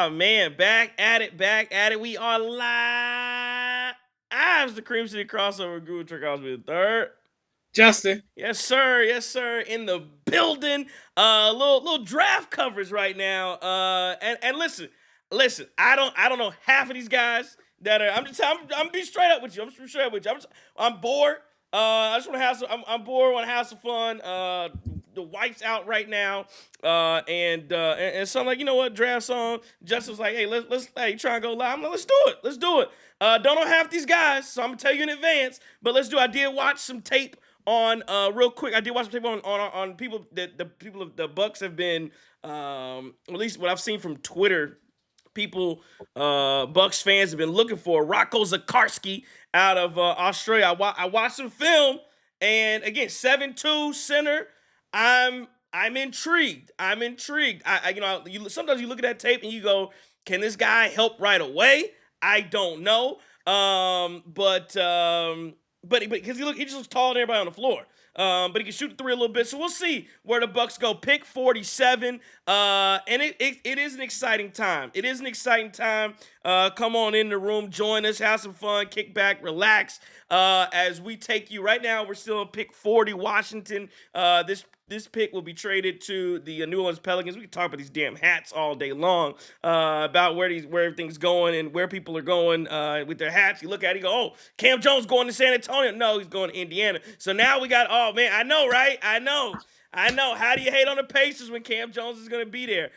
Oh man, back at it. We are live. I'm the Cream City crossover guru Trick Osby the third. Justin. Yes, sir. In the building. Little draft coverage right now. And listen. I don't know half of these guys that are. I'm be straight up with you. I'm bored. I just want to have some. I'm bored. Want to have some fun. The wife's out right now. And so I'm like, you know what? Draft song. Justin's like, hey, let's hey, try and go live. I'm like, let's do it. Don't know half these guys, so I'm gonna tell you in advance. But let's do. I did watch some tape on real quick. I did watch some tape on people that the people of the Bucks have been at least what I've seen from Twitter. People, Bucks fans have been looking for Rocco Zikarsky out of Australia. I watched some film, and again, 7'2" center. I'm intrigued. Sometimes you look at that tape and you go, can this guy help right away? I don't know. But because he just looks taller than everybody on the floor. But he can shoot the three a little bit. So we'll see where the Bucks go. Pick 47. And it is an exciting time. It is an exciting time. Come on in the room, join us, have some fun, kick back, relax. As we take you right now, we're still on pick 40, Washington. This pick will be traded to the New Orleans Pelicans. We can talk about these damn hats all day long, about where everything's going and where people are going with their hats. You look at it, you go, oh, Cam Jones going to San Antonio. No, he's going to Indiana. So now we got, oh, man, I know, right? I know. How do you hate on the Pacers when Cam Jones is going to be there?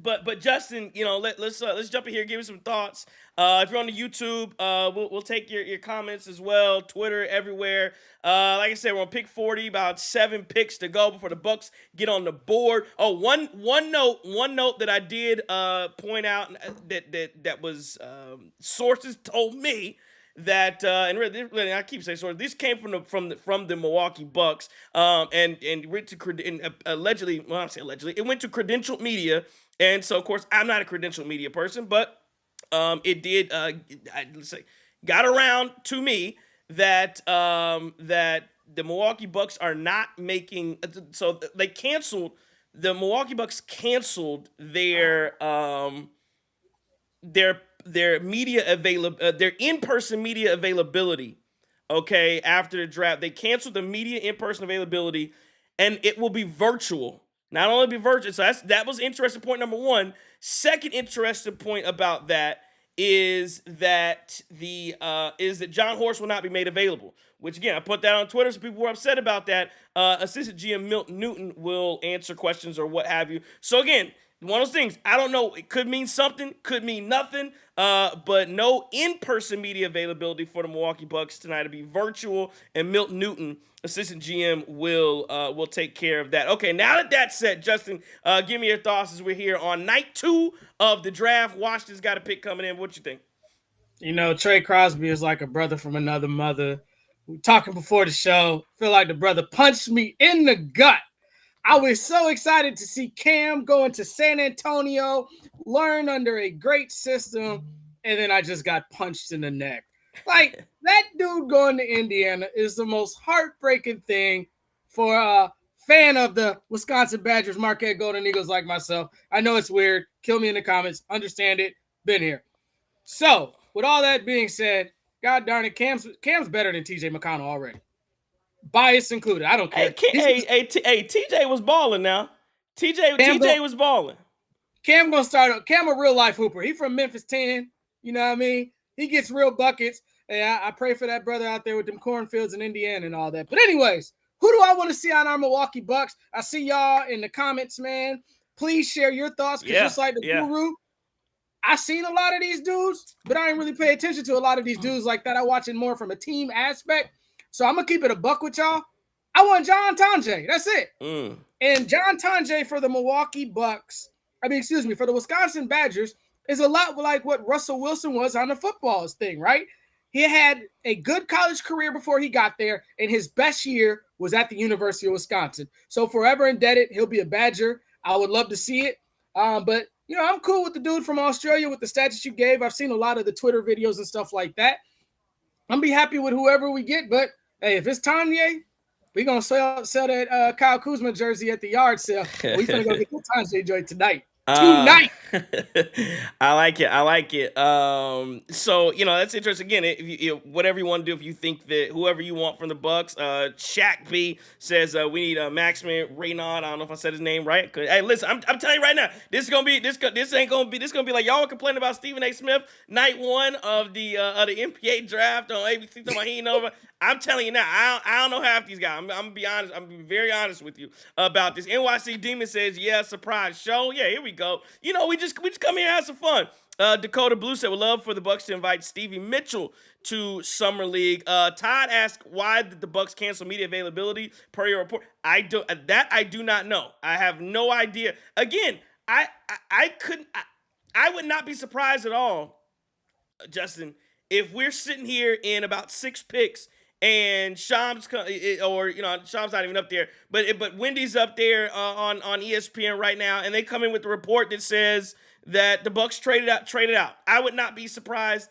But Justin, let's jump in here, give me some thoughts. If you're on the YouTube, we'll take your comments as well. Twitter, everywhere. Like I said, we're on pick 40, about 7 picks to go before the Bucks get on the board. Oh, one note that I did point out that was sources told me that and really, I keep saying sources. This came from the Milwaukee Bucks, and went to allegedly. Well, I say allegedly, it went to credentialed media. And so, of course, I'm not a credentialed media person, but it did, got around to me that that the Milwaukee Bucks are not making. So the Milwaukee Bucks canceled their media their in-person media availability. Okay, after the draft, they canceled the media in-person availability, and it will be virtual. Not only be virtual, so that was interesting point number one. Second interesting point about that is that John Horst will not be made available. Which again, I put that on Twitter, so people were upset about that. Assistant GM Milton Newton will answer questions or what have you. So again, one of those things, I don't know. It could mean something, could mean nothing. But no in-person media availability for the Milwaukee Bucks tonight. It'll be virtual, and Milton Newton, assistant GM, will take care of that. Okay, now that that's set, Justin, give me your thoughts as we're here on night 2 of the draft. Washington's got a pick coming in. What you think? Trey Crosby is like a brother from another mother. We were talking before the show. Feel like the brother punched me in the gut. I was so excited to see Cam going to San Antonio, learn under a great system, and then I just got punched in the neck. Like, that dude going to Indiana is the most heartbreaking thing for a fan of the Wisconsin Badgers, Marquette Golden Eagles like myself. I know it's weird. Kill me in the comments. Understand it. Been here. So, with all that being said, God darn it, Cam's better than TJ McConnell already. Bias included. I don't care. Hey, TJ was balling now. TJ was balling. Cam gonna start. Cam a real life hooper. He from Memphis 10. You know what I mean? He gets real buckets. And I pray for that brother out there with them cornfields in Indiana and all that. But anyways, who do I want to see on our Milwaukee Bucks? I see y'all in the comments, man. Please share your thoughts. Because just like the guru, I seen a lot of these dudes, but I didn't really pay attention to a lot of these dudes like that. I watch it more from a team aspect. So I'm going to keep it a buck with y'all. I want John Tonje. That's it. And John Tonje for the Milwaukee Bucks, for the Wisconsin Badgers, is a lot like what Russell Wilson was on the football thing, right? He had a good college career before he got there, and his best year was at the University of Wisconsin. So forever indebted, he'll be a Badger. I would love to see it. But, I'm cool with the dude from Australia with the stats you gave. I've seen a lot of the Twitter videos and stuff like that. I'm be happy with whoever we get, but hey, if it's Tonje, we're going to sell that Kyle Kuzma jersey at the yard sale. We're going to go get the Tonje joint tonight. tonight. I like it. I like it. So that's interesting. Again, if whatever you want to do, if you think that whoever you want from the Bucks, Shaq B says we need Maximin Reynaud. I don't know if I said his name right. Hey, listen, I'm telling you right now, this is gonna be this ain't gonna be this gonna be like y'all were complaining about Stephen A. Smith night one of the NBA draft on ABC. Talking about he ain't over. I'm telling you now, I don't know half these guys. I'm gonna be honest. I'm gonna be very honest with you about this. NYC Demon says, yeah, surprise show. Yeah, here we go. We just come here and have some fun. Dakota Blue said, would love for the Bucks to invite Stevie Mitchell to Summer League. Todd asked, why did the Bucks cancel media availability per your report? I do not know. I have no idea. Again, I would not be surprised at all, Justin, if we're sitting here in about 6 picks and Shams Shams not even up there, but Wendy's up there on ESPN right now, and they come in with the report that says that the Bucks traded out. I would not be surprised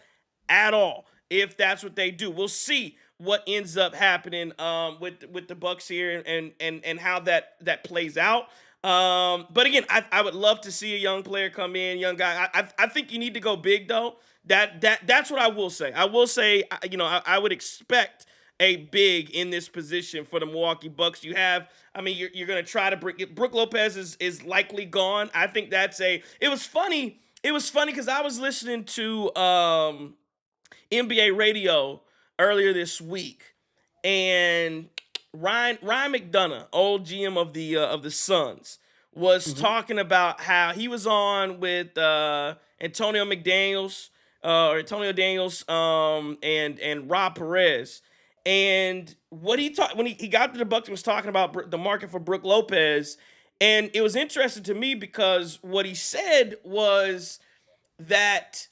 at all if that's what they do. We'll see what ends up happening with the Bucks here and how that plays out. But again, I would love to see a young player come in, young guy. I think you need to go big though. That's what I will say. I will say, I would expect a big in this position for the Milwaukee Bucks. You're going to try to bring it. Brook Lopez is likely gone. I think it was funny. It was funny because I was listening to NBA radio earlier this week, and Ryan McDonough, old GM of the Suns, was talking about how he was on with Antonio Daniels, and Rob Perez. And what he talked when he got to the Bucks, he was talking about the market for Brook Lopez, and it was interesting to me because what he said was that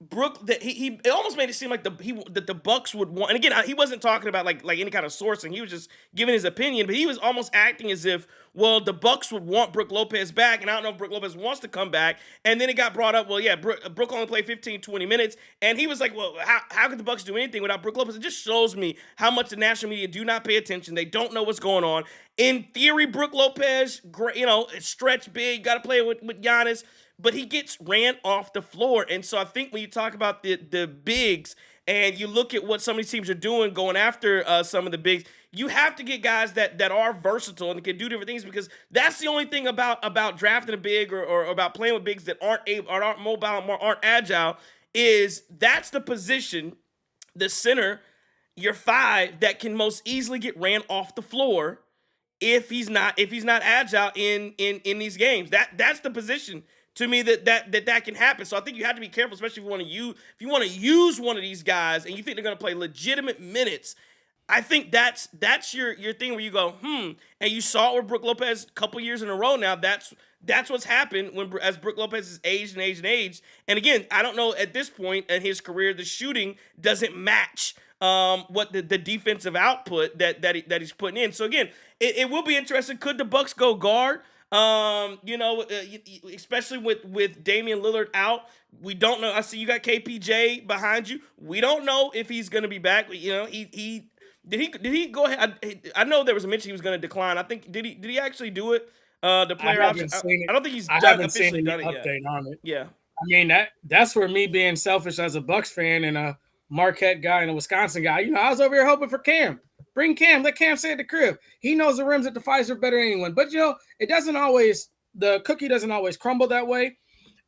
it almost made it seem like that the Bucks would want. And again, he wasn't talking about like any kind of sourcing. He was just giving his opinion, but he was almost acting as if, well, the Bucks would want Brook Lopez back, and I don't know if Brook Lopez wants to come back. And then it got brought up, well, yeah, Brook only played 15, 20 minutes, and he was like, well, how could the Bucks do anything without Brook Lopez? It just shows me how much the national media do not pay attention. They don't know what's going on. In theory, Brook Lopez, great, stretch big, got to play with Giannis, but he gets ran off the floor. And so I think when you talk about the bigs and you look at what some of these teams are doing going after some of the bigs, you have to get guys that are versatile and can do different things, because that's the only thing about drafting a big or about playing with bigs that aren't mobile, aren't agile, is that's the position, the center, your 5, that can most easily get ran off the floor if he's not agile in these games. That's the position to me that can happen. So I think you have to be careful, especially if you want to use one of these guys and you think they're going to play legitimate minutes. I think that's your thing where you go, and you saw it with Brook Lopez a couple years in a row now. That's what's happened as Brook Lopez has aged. And again, I don't know at this point in his career, the shooting doesn't match what the defensive output that he's putting in. So again, it will be interesting. Could the Bucks go guard? Especially with Damian Lillard out, we don't know. I see you got KPJ behind you. We don't know if he's going to be back. Did he go ahead? I know there was a mention he was going to decline. I think did he actually do it? The player option. I don't think he's officially done it yet. On it. Yeah. I mean, that's where me being selfish as a Bucks fan and a Marquette guy and a Wisconsin guy, I was over here hoping for Cam. Bring Cam. Let Cam stay at the crib. He knows the rims at the Pfizer better than anyone. But, it doesn't always – the cookie doesn't always crumble that way.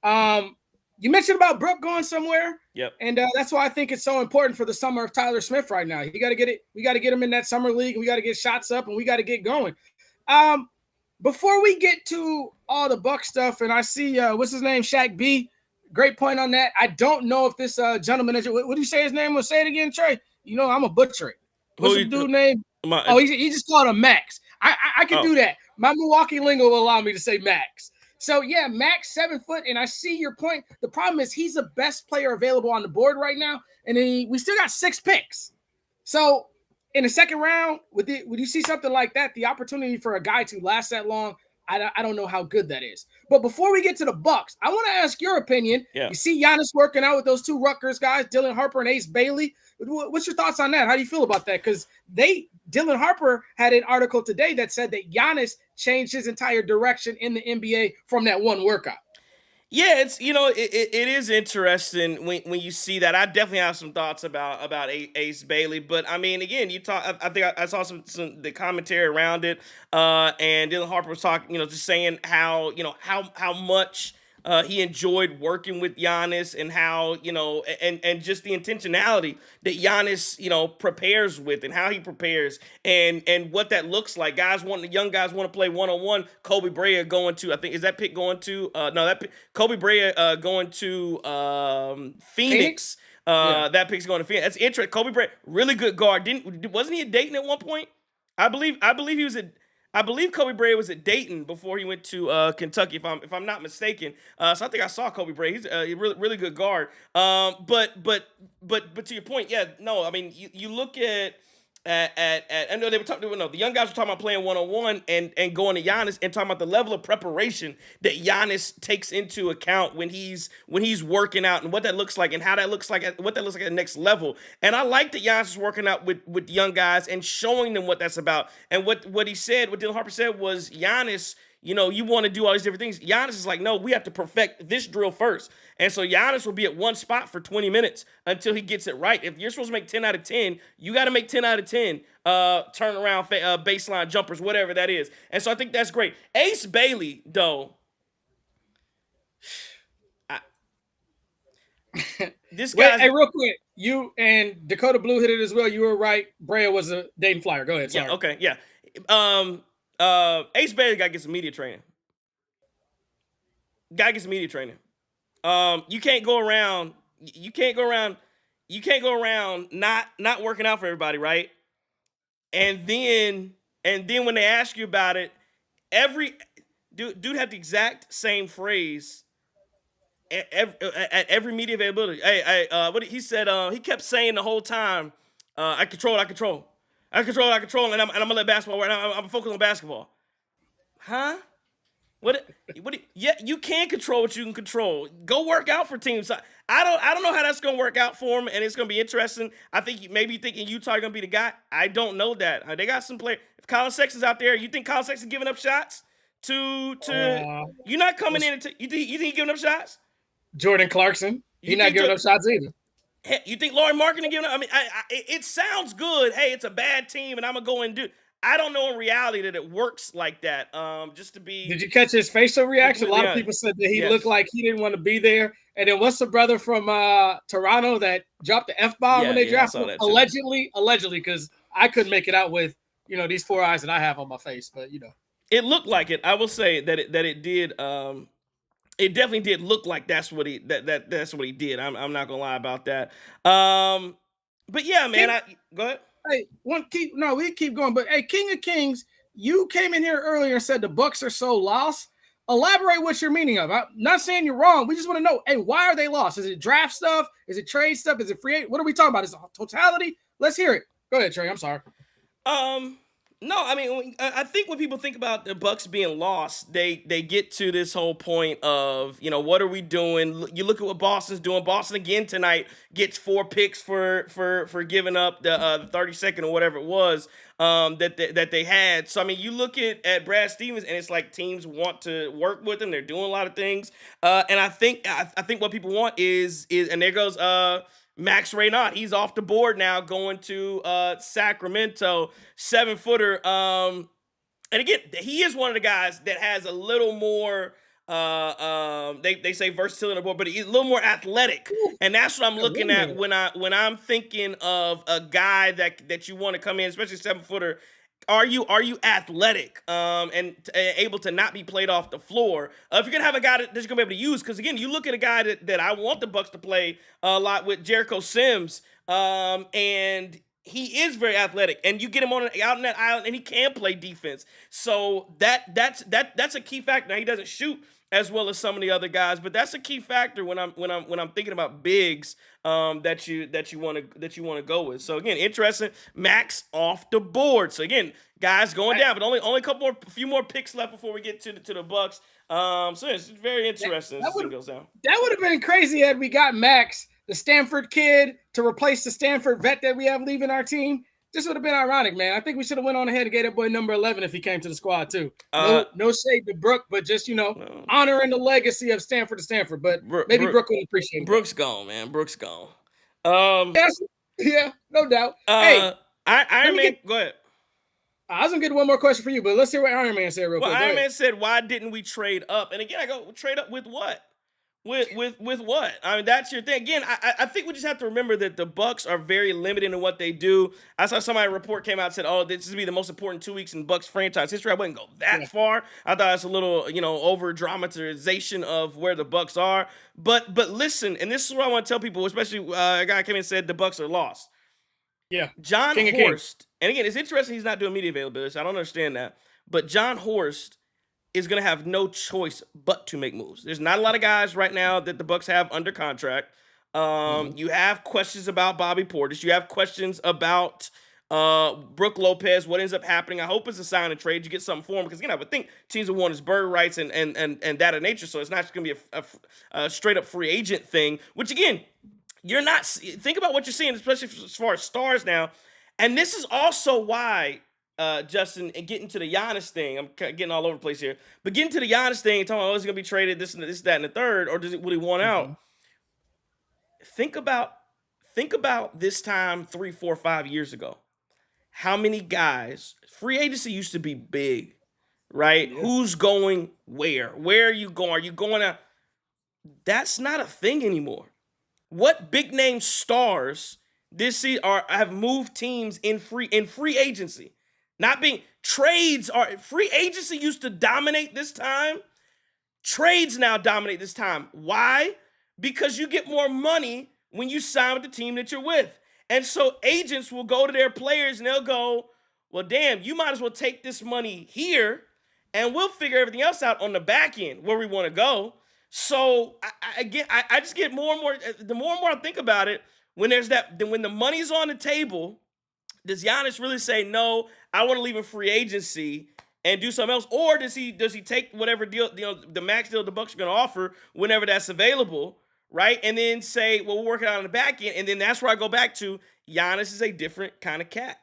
You mentioned about Brook going somewhere. Yep. And that's why I think it's so important for the summer of Tyler Smith right now. You got to get it. We got to get him in that summer league. We got to get shots up, and we got to get going. Before we get to all the Buck stuff, and I see what's his name, Shaq B. Great point on that. I don't know if this gentleman – what do you say his name was? Say it again, Trey. I'm a butcher it. What's the dude name? He just called him Max. I can do that. My Milwaukee lingo will allow me to say Max. So, yeah, Max, 7 foot, and I see your point. The problem is he's the best player available on the board right now, and we still got 6 picks. So, in the second round, would you see something like that, the opportunity for a guy to last that long, I don't know how good that is. But before we get to the Bucks, I want to ask your opinion. Yeah. You see Giannis working out with those two Rutgers guys, Dylan Harper and Ace Bailey. What's your thoughts on that? How do you feel about that? Because Dylan Harper had an article today that said that Giannis changed his entire direction in the NBA from that one workout. Yeah, it's it is interesting when you see that. I definitely have some thoughts about Ace Bailey, but I mean, again, you talk. I think I saw some the commentary around it, and Dylan Harper was talking, just saying how how much he enjoyed working with Giannis and how and just the intentionality that Giannis prepares with and how he prepares and what that looks like. Young guys want to play one-on-one. Kobe Bryant going to, I think, is that pick going to Kobe Bryant going to Phoenix. That pick's going to Phoenix. That's interesting. Kobe Bryant, really good guard. Wasn't he at Dayton at one point? I believe he was at. I believe Kobe Bryant was at Dayton before he went to Kentucky, if I'm not mistaken. So I think I saw Kobe Bryant. He's a really good guard. But to your point, yeah, no, I mean you look at I know they were talking. No, the young guys were talking about playing one-on-one and going to Giannis and talking about the level of preparation that Giannis takes into account when he's working out and what that looks like and how that looks like what that looks like at the next level. And I like that Giannis is working out with the young guys and showing them what that's about. And what Dylan Harper said was Giannis, you want to do all these different things. Giannis is like, no, we have to perfect this drill first. And so Giannis will be at one spot for 20 minutes until he gets it right. If you're supposed to make 10 out of 10, you got to make 10 out of 10 turnaround baseline jumpers, whatever that is. And so I think that's great. Ace Bailey, though, this guy. Hey, real quick, you and Dakota Blue hit it as well. You were right. Brea was a Dayton Flyer. Go ahead. Sorry. Yeah. Okay. Yeah. Ace Bailey got to get some media training. You can't go around not working out for everybody, right? And then when they ask you about it, dude had the exact same phrase at every media availability. What he said, he kept saying the whole time, I control, and I'm gonna let basketball work. I'm focused on basketball. Huh? Yeah, you can control what you can control. Go work out for teams. I don't know how that's gonna work out for him, and it's gonna be interesting. I think maybe you thinking Utah are gonna be the guy. I don't know that. They got some players. If Colin Sexton's out there, you think Colin Sexton's giving up shots to you're not coming in and you think he's giving up shots? Jordan Clarkson, he's not giving up shots either. You think Laurie Marketing giving up? I mean, it sounds good. Hey, it's a bad team, and I'm gonna go and do. I don't know in reality that it works like that. Just to be. Did you catch his facial reaction? A lot of people said that he looked like he didn't want to be there. And then what's the brother from Toronto that dropped the F-bomb when they drafted him? Allegedly, because I couldn't make it out with these 4 eyes that I have on my face, but it looked like it. I will say that it did. It definitely did look like that's what he did. I'm not gonna lie about that. But yeah, man. Go ahead. Hey, we keep going. But hey, King of Kings, you came in here earlier and said the Bucks are so lost. Elaborate what you're meaning of. I'm not saying you're wrong. We just want to know, hey, why are they lost? Is it draft stuff? Is it trade stuff? Is it free? What are we talking about? Is it totality? Let's hear it. Go ahead, Trey. I'm sorry. No, I mean, I think when people think about the Bucks being lost, they get to this whole point of, what are we doing? You look at what Boston's doing. Boston again tonight gets 4 picks for giving up the 32nd or whatever it was that they had. So I mean, you look at Brad Stevens, and it's like teams want to work with him. They're doing a lot of things, and I think what people want is and there goes Max Reynaud, he's off the board now, going to Sacramento, 7-footer. And again, he is one of the guys that has a little more, they say versatility on the board, but he's a little more athletic. And that's what I'm looking at when I'm thinking of a guy that you want to come in, especially 7-footer. Are you athletic and able to not be played off the floor? If you're gonna have a guy that you're gonna be able to use, because again, you look at a guy that I want the Bucks to play a lot with, Jericho Sims, and he is very athletic, and you get him out in that island, and he can play defense. So that's a key factor. Now he doesn't shoot as well as some of the other guys. But that's a key factor when I'm thinking about bigs that you want to go with. So again, interesting. Max off the board. So again, guys going down, but only a few more picks left before we get to the Bucks. So it's very interesting as this thing goes down. That would have been crazy had we got Max, the Stanford kid, to replace the Stanford vet that we have leaving our team. This would have been ironic, man. I think we should have went on ahead and gave that boy number 11 if he came to the squad too. No shade to Brook, but just honoring the legacy of Stanford to Stanford. But maybe Brook would appreciate it. Brook's gone, man. Brook's gone. Yeah, no doubt. Hey, Iron Man, go ahead. I was gonna get one more question for you, but let's hear what Iron Man said real quick. Iron Man said, "Why didn't we trade up?" And again, I go, trade up with what? With what? I mean, that's your thing. Again, I think we just have to remember that the Bucks are very limited in what they do. I saw somebody report came out and said, "Oh, this is be the most important 2 weeks in Bucks franchise history." I wouldn't go that far. I thought it's a little, over dramatization of where the Bucks are. But listen, and this is what I want to tell people, especially a guy came in and said the Bucks are lost. Yeah, John Horst, and again, it's interesting he's not doing media availability. So I don't understand that, but John Horst is going to have no choice but to make moves. There's not a lot of guys right now that the Bucks have under contract. You have questions about Bobby Portis. You have questions about Brook Lopez. What ends up happening? I hope it's a sign and trade. You get something for him because I would think teams would want his bird rights and that of nature. So it's not just going to be a straight up free agent thing. Which again, you're not. Think about what you're seeing, especially as far as stars now. And this is also why. Justin, and getting to the Giannis thing, I'm getting all over the place here, but getting to the Giannis thing and talking about, is he going to be traded, this, that, and the third, or will he want out? Think about this time 3, 4, 5 years ago. How many guys, free agency used to be big, right? Yeah. Who's going where? Where are you going? Are you going out? That's not a thing anymore. What big name stars this season have moved teams in free agency? Not being trades are free agency used to dominate this time. Trades now dominate this time. Why? Because you get more money when you sign with the team that you're with. And so agents will go to their players and they'll go, well, damn, you might as well take this money here and we'll figure everything else out on the back end where we want to go. So I just get more and more, the more and more I think about it, when when the money's on the table, does Giannis really say, no, I want to leave in free agency and do something else? Or does he take whatever deal, the max deal the Bucks are going to offer whenever that's available, right? And then say, well, we'll work it out on the back end. And then that's where I go back to Giannis is a different kind of cat.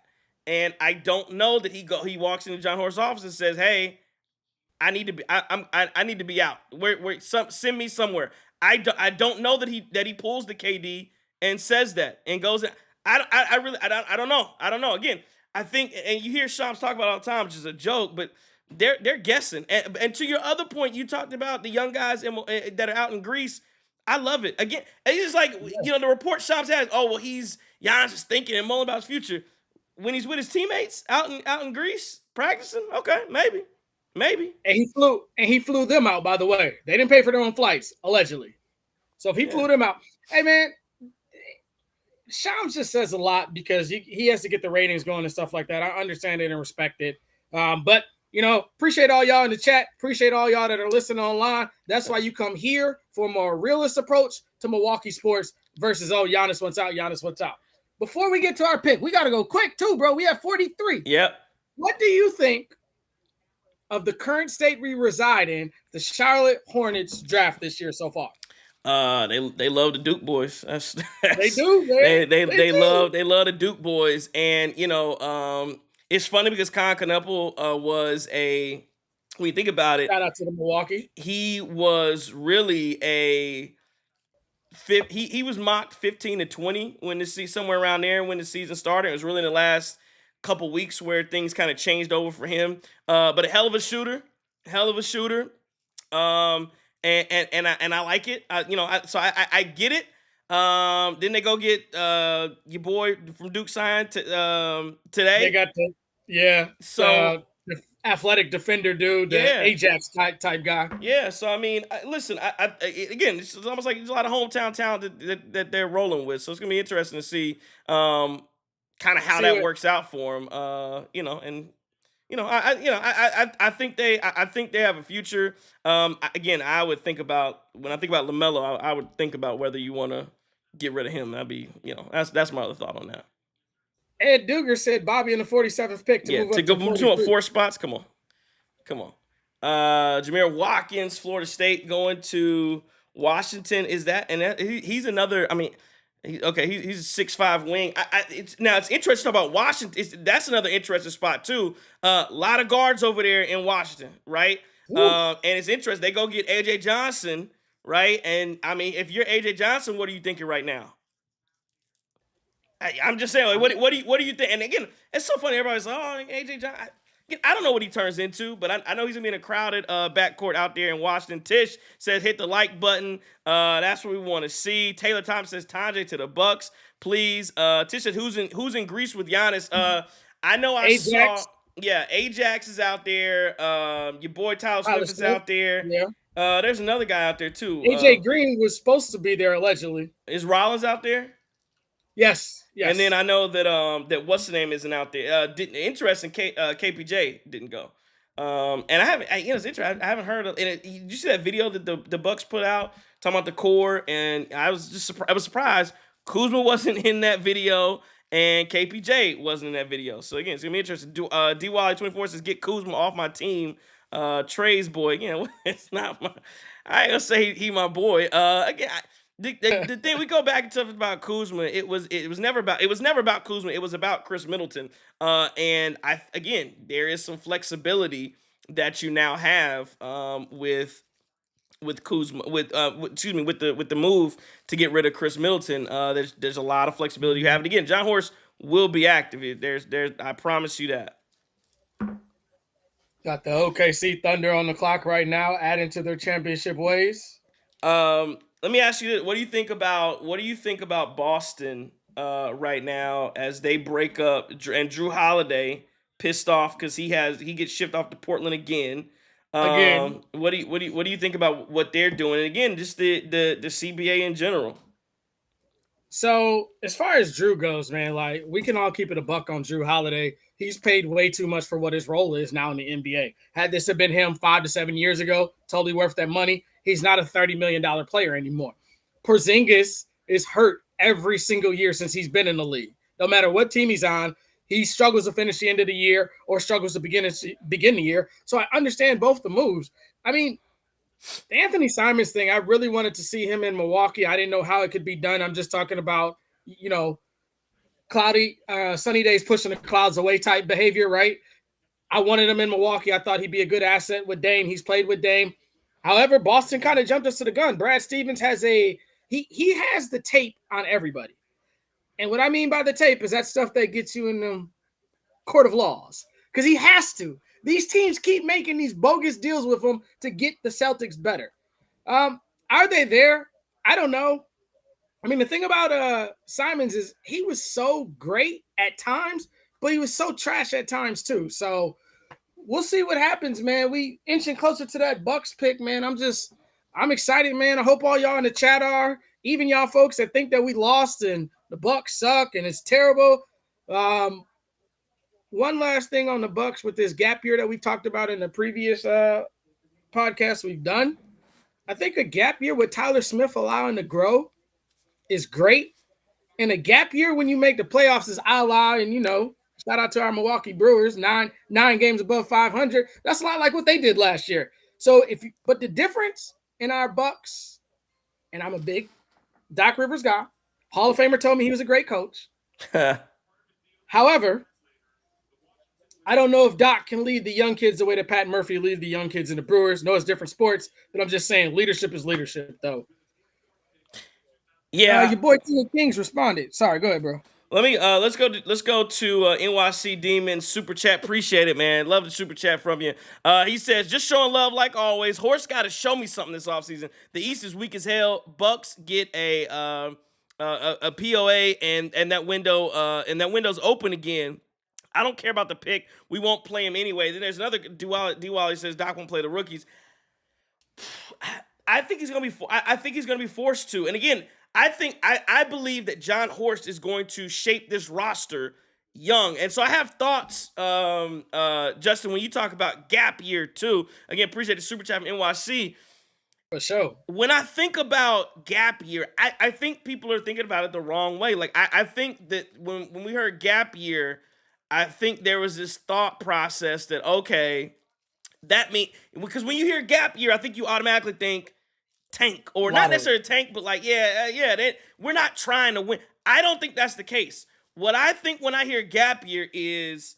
And I don't know that he walks into John Horst's office and says, hey, I need to be out. Send me somewhere. I don't know that he pulls the KD and says that and goes in. I don't know. I don't know. Again, I think, and you hear Shams talk about it all the time, which is a joke, but they're guessing. And to your other point, you talked about the young guys that are out in Greece. I love it. Again, it's just like, the report Shams has, oh, well, Giannis is thinking and mulling about his future. When he's with his teammates out in Greece practicing, okay, maybe. And he flew them out, by the way. They didn't pay for their own flights, allegedly. So if he flew them out, hey, man, Shams just says a lot because he has to get the ratings going and stuff like that. I understand it and respect it. But, appreciate all y'all in the chat. Appreciate all y'all that are listening online. That's why you come here for a more realist approach to Milwaukee sports versus, Giannis wants out. Before we get to our pick, we got to go quick too, bro. We have 43. Yep. What do you think of the current state we reside in, the Charlotte Hornets draft this year so far? They love the Duke boys. They do. Man. They love the Duke boys, and it's funny because Con Knuppel was when you think about it. Shout out to the Milwaukee. He was really he was mocked 15-20 when somewhere around there when the season started. It was really in the last couple weeks where things kind of changed over for him. But a hell of a shooter. And I like it. So I get it. Then they go get your boy from Duke signed today. They got the athletic defender dude, the Ajax type guy. Yeah. So I mean, listen. Again, it's almost like there's a lot of hometown talent that they're rolling with. So it's gonna be interesting to see kind of how that works out for him. And I think they have a future. Again, I would think about when I think about LaMelo, I would think about whether you want to get rid of him. That'd be, that's my other thought on that. Ed Duger said Bobby in the 47th pick to Yeah, move to up go to to 43. 4 spots. Come on, come on. Jameer Watkins, Florida State, going to Washington. Is that and that, he's another? I mean, he's a 6'5" wing. It's interesting about Washington. That's another interesting spot too. A lot of guards over there in Washington, right? Woo. And it's interesting. They go get AJ Johnson, right? And I mean, if you're AJ Johnson, what are you thinking right now? I'm just saying, like, what do you think? And again, it's so funny. Everybody's like, oh, AJ Johnson. I don't know what he turns into, but I know he's gonna be in a crowded backcourt out there in Washington. Tish says hit the like button. That's what we want to see. Taylor Thompson says Tanjay to the Bucks, please. Tish said who's in Greece with Giannis? I know I saw. Ajax. Yeah, Ajax is out there. Your boy Tyler Tyler Smith is Smith. out there. Yeah. There's another guy out there too. AJ Green was supposed to be there allegedly. Is Rollins out there? Yes. Yes. And then I know that what's the name isn't out there. Interesting. KPJ didn't go. And I haven't. It's interesting. I haven't heard of. And did you see that video that the Bucks put out talking about the core? And I was surprised. Kuzma wasn't in that video, and KPJ wasn't in that video. So again, it's gonna be interesting. DY24 says get Kuzma off my team. Trey's boy. It's not my. I ain't gonna say he my boy. Again. The thing we go back and talk about Kuzma, it was never about Kuzma. It was about Chris Middleton. And there is some flexibility that you now have with Kuzma with the move to get rid of Chris Middleton. There's a lot of flexibility you have. And again, John Horst will be active. There's I promise you that. Got the OKC Thunder on the clock right now, adding to their championship ways. Let me ask you this. What do you think about Boston right now as they break up and Drew Holiday pissed off because he gets shipped off to Portland again. Again. What do you think about what they're doing? And again, just the CBA in general. So as far as Drew goes, man, like we can all keep it a buck on Drew Holiday. He's paid way too much for what his role is now in the NBA. Had this have been him 5 to 7 years ago, totally worth that money. He's not a $30 million player anymore. Porzingis is hurt every single year since he's been in the league. No matter what team he's on, he struggles to finish the end of the year or struggles to begin the year. So I understand both the moves. I mean, the Anthony Simons thing, I really wanted to see him in Milwaukee. I didn't know how it could be done. I'm just talking about, cloudy, sunny days pushing the clouds away type behavior, right? I wanted him in Milwaukee. I thought he'd be a good asset with Dame. He's played with Dame. However, Boston kind of jumped us to the gun. Brad Stevens has he has the tape on everybody. And what I mean by the tape is that stuff that gets you in the court of laws. Because he has to. These teams keep making these bogus deals with him to get the Celtics better. Are they there? I don't know. I mean, the thing about Simons is he was so great at times, but he was so trash at times too. So we'll see what happens, man. We inching closer to that Bucks pick, man. I'm excited, man. I hope all y'all in the chat are, even y'all folks that think that we lost and the Bucks suck and it's terrible. One last thing on the Bucks with this gap year that we've talked about in the previous podcast we've done. I think a gap year with Tyler Smith allowing to grow is great. And a gap year when you make the playoffs is a la, and shout out to our Milwaukee Brewers, nine games above 500. That's a lot like what they did last year. So but the difference in our Bucks, and I'm a big Doc Rivers guy. Hall of Famer told me he was a great coach. However, I don't know if Doc can lead the young kids the way that Pat Murphy lead the young kids in the Brewers. No, it's different sports, but I'm just saying leadership is leadership, though. Yeah, your boy Tina Kings responded. Sorry, go ahead, bro. Let me let's go to NYC Demon super chat. Appreciate it, man. Love the super chat from you. He says just showing love like always. Horst got to show me something this offseason. The East is weak as hell. Bucks get a POA and that window's open again. I don't care about the pick. We won't play him anyway. Then there's another Diwali says Doc won't play the rookies. I think he's gonna be forced to. And again, I believe that John Horst is going to shape this roster young. And so I have thoughts, Justin, when you talk about gap year too. Again, appreciate the super chat from NYC. For sure. When I think about gap year, I think people are thinking about it the wrong way. Like I think that when we heard gap year, I think there was this thought process that, okay, that mean, because when you hear gap year, I think you automatically think tank, or not necessarily tank, but like, we're not trying to win. I don't think that's the case. What I think when I hear gap year is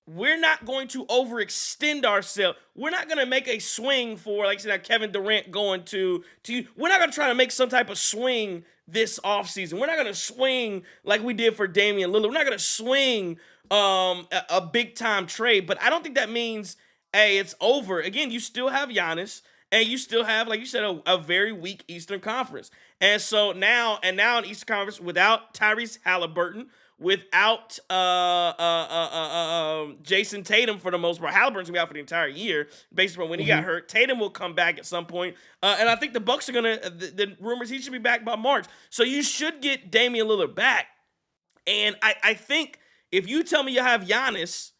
we're not going to overextend ourselves. We're not going to make a swing for, like, say, Kevin Durant going to you. We're not going to try to make some type of swing this offseason. We're not going to swing like we did for Damian Lillard. We're not going to swing a big-time trade. But I don't think that means, hey, it's over. Again, you still have Giannis, and you still have, like you said, a very weak Eastern Conference. And so now in Eastern Conference, without Tyrese Halliburton, without Jason Tatum for the most part. Halliburton's gonna be out for the entire year, based on when he got hurt. Tatum will come back at some point, and I think the Bucks are gonna. The rumors he should be back by March, so you should get Damian Lillard back. And I think if you tell me you have Giannis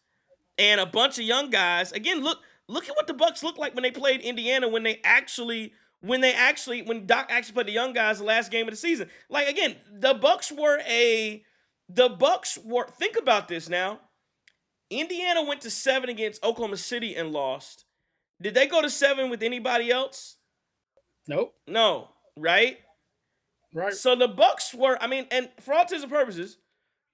and a bunch of young guys, again, look at what the Bucks looked like when they played Indiana when Doc actually played the young guys the last game of the season. Like, again, the Bucks were think about this now. Indiana went to 7 against Oklahoma City and lost. Did they go to 7 with anybody else? Nope. No, right? Right. So the Bucks were, and for all intents and purposes,